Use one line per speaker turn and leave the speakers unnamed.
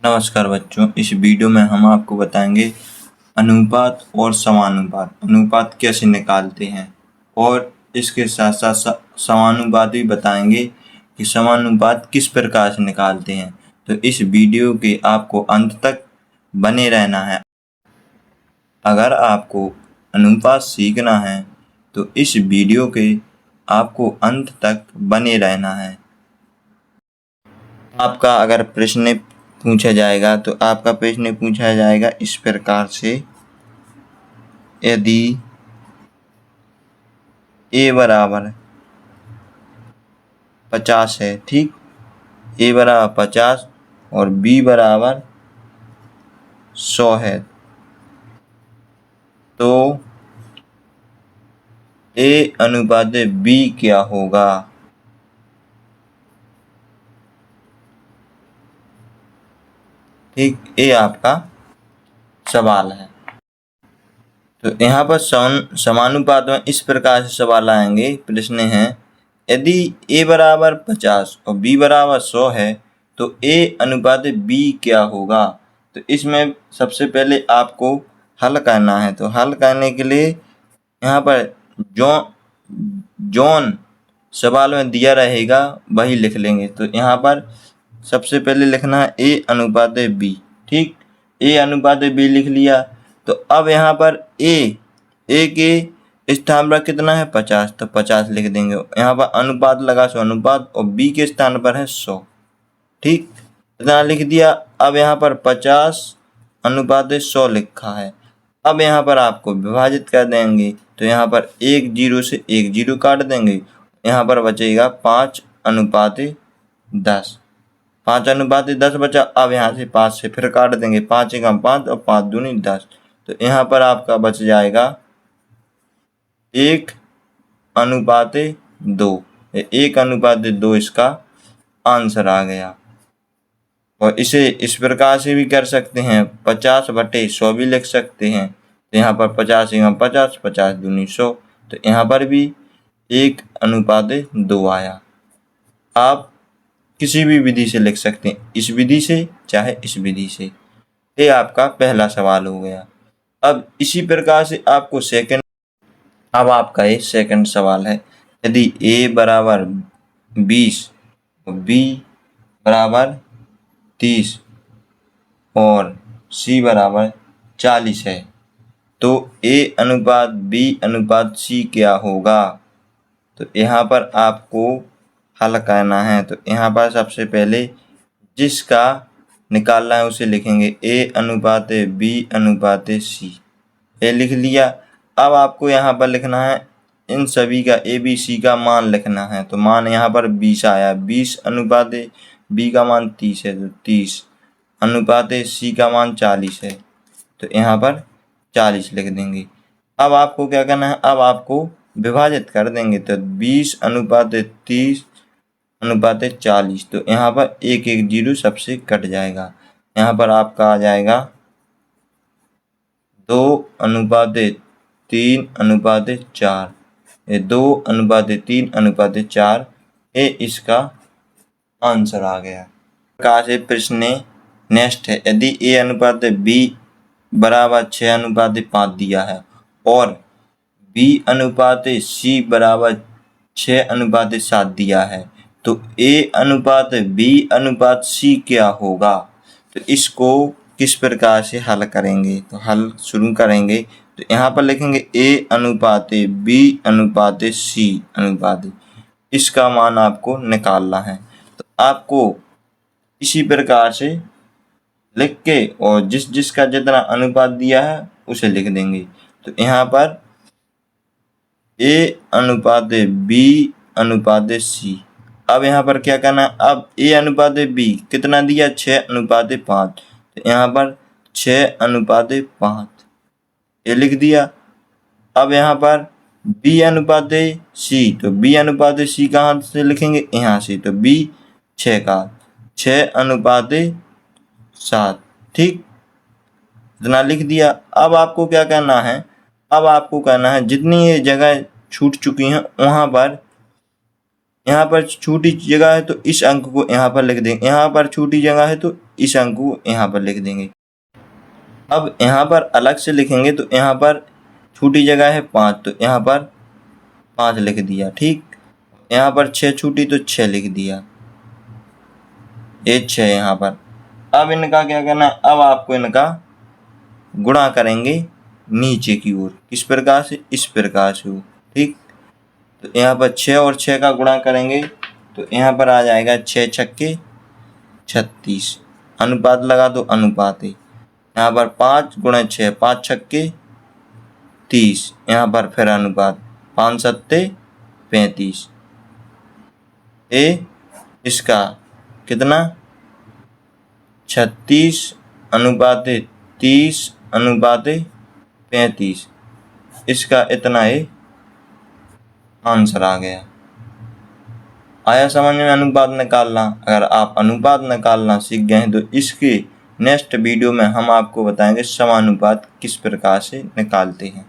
नमस्कार बच्चों, इस वीडियो में हम आपको बताएंगे अनुपात और समानुपात। अनुपात कैसे निकालते हैं और इसके साथ साथ समानुपात भी बताएंगे कि समानुपात किस प्रकार से निकालते हैं। तो इस वीडियो के आपको अंत तक बने रहना है। अगर आपको अनुपात सीखना है तो इस वीडियो के आपको अंत तक बने रहना है। आपका अगर प्रश्न पूछा जाएगा तो आपका प्रश्न पूछा जाएगा इस प्रकार से, यदि a बराबर 50 है, ठीक, a बराबर 50 और b बराबर 100 है, तो a अनुपात b क्या होगा। ठीक, ये आपका सवाल है। तो यहाँ पर समानुपात में इस प्रकार से सवाल आएंगे। प्रश्न है, यदि a बराबर 50 और b बराबर 100 है तो a अनुपात b क्या होगा। तो इसमें सबसे पहले आपको हल करना है। तो हल करने के लिए यहाँ पर जौन सवाल में दिया रहेगा वही लिख लेंगे। तो यहाँ पर सबसे पहले लिखना है a अनुपात b। ठीक, a अनुपात b लिख लिया। तो अब यहाँ पर a के स्थान पर कितना है 50, तो 50 लिख देंगे। यहाँ पर अनुपात लगा सो अनुपात और b के स्थान पर है 100। ठीक, इतना लिख दिया। अब यहाँ पर 50 अनुपात 100 लिखा है। अब यहाँ पर आपको विभाजित कर देंगे। तो यहाँ पर 1 0 से 1 0 काट देंगे। यहाँ पर बचेगा 5 अनुपात 10। 5 अनुपात 10 बचा। अब यहाँ से 5 से फिर काट देंगे। 5 एकम 5 और 5 दूनी 10। तो यहाँ पर आपका बच जाएगा 1 अनुपात 2। 1 अनुपात 2 इसका आंसर आ गया। और इसे इस प्रकार से भी कर सकते हैं, 50/100 भी लिख सकते हैं। तो यहाँ पर 50 एकम 50, 50 दूनी 100। तो यहाँ पर भी 1 अनुपात 2 आया। आप किसी भी विधि से लिख सकते हैं, इस विधि से चाहे इस विधि से। ये आपका पहला सवाल हो गया। अब इसी प्रकार से आपको अब आपका ये सेकंड सवाल है, यदि a बराबर 20 और b बराबर 30 और c बराबर 40 है तो a अनुपात b अनुपात c क्या होगा। तो यहाँ पर आपको हल करना है। तो यहाँ पर सबसे पहले जिसका निकालना है उसे लिखेंगे a अनुपात b अनुपात c। ये लिख लिया। अब आपको यहाँ पर लिखना है इन सभी का a b c का मान लिखना है। तो मान यहाँ पर 20 आया। 20 अनुपात b का मान 30 है, तो 30 अनुपात c का मान 40 है। तो यहाँ पर 40 लिख देंगे। अब आपको क्या करना है, अब आपको विभाजित कर देंगे। तो 20 अनुपात 30 अनुपात 40। तो यहाँ पर 1 1 0 सबसे कट जाएगा। यहाँ पर आपका आ जाएगा 2 अनुपात 3 अनुपात 4। ये 2 अनुपात 3 अनुपात 4 ये इसका आंसर आ गया। प्रकार से प्रश्न नेक्स्ट है, यदि a अनुपात b बराबर 6 अनुपात 5 दिया है और b अनुपात c बराबर 6 अनुपात 7 दिया है तो a अनुपात b अनुपात c क्या होगा। तो इसको किस प्रकार से हल करेंगे, तो हल शुरू करेंगे। तो यहाँ पर लिखेंगे a अनुपात b अनुपात c अनुपात, इसका मान आपको निकालना है। तो आपको इसी प्रकार से लिख के और जिसका जितना अनुपात दिया है उसे लिख देंगे। तो यहाँ पर a अनुपात b अनुपात c। अब यहाँ पर क्या करना है, अब a अनुपात b कितना दिया 6 अनुपात 5। तो यहाँ पर 6 अनुपात 5 ये लिख दिया। अब यहाँ पर b अनुपात c, तो b अनुपात c कहाँ से लिखेंगे, यहाँ से। तो b 6 का 6 अनुपात 7। ठीक, इतना लिख दिया। अब आपको क्या करना है, अब आपको करना है जितनी ये जगह छूट चुकी हैं वहाँ पर, यहाँ पर छोटी जगह है तो इस अंक को यहाँ पर लिख देंगे। यहाँ पर छोटी जगह है तो इस अंक को यहाँ पर लिख देंगे। अब यहाँ पर अलग से लिखेंगे तो यहाँ पर छूटी जगह है 5, तो यहाँ पर 5 लिख दिया। ठीक, यहाँ पर 6 छूटी तो 6 लिख दिया, ये 6 यहाँ पर। अब इनका क्या करना, अब आपको इनका गुणा करेंगे नीचे की ओर। किस प्रकार से, इस प्रकार से हो। ठीक, तो यहाँ पर 6 और 6 का गुणा करेंगे तो यहाँ पर आ जाएगा 6 छक्के 36, अनुपात लगा दो, अनुपात है। यहाँ पर 5 गुणा 6, 5 छक्के 30, यहाँ पर फिर अनुपात 5 सत्ते 35। इसका कितना 36 अनुपात 30 अनुपात 35, इसका इतना है आंसर आ गया। आया समझ में अनुपात निकालना। अगर आप अनुपात निकालना सीख गए हैं तो इसके नेक्स्ट वीडियो में हम आपको बताएंगे समानुपात किस प्रकार से निकालते हैं।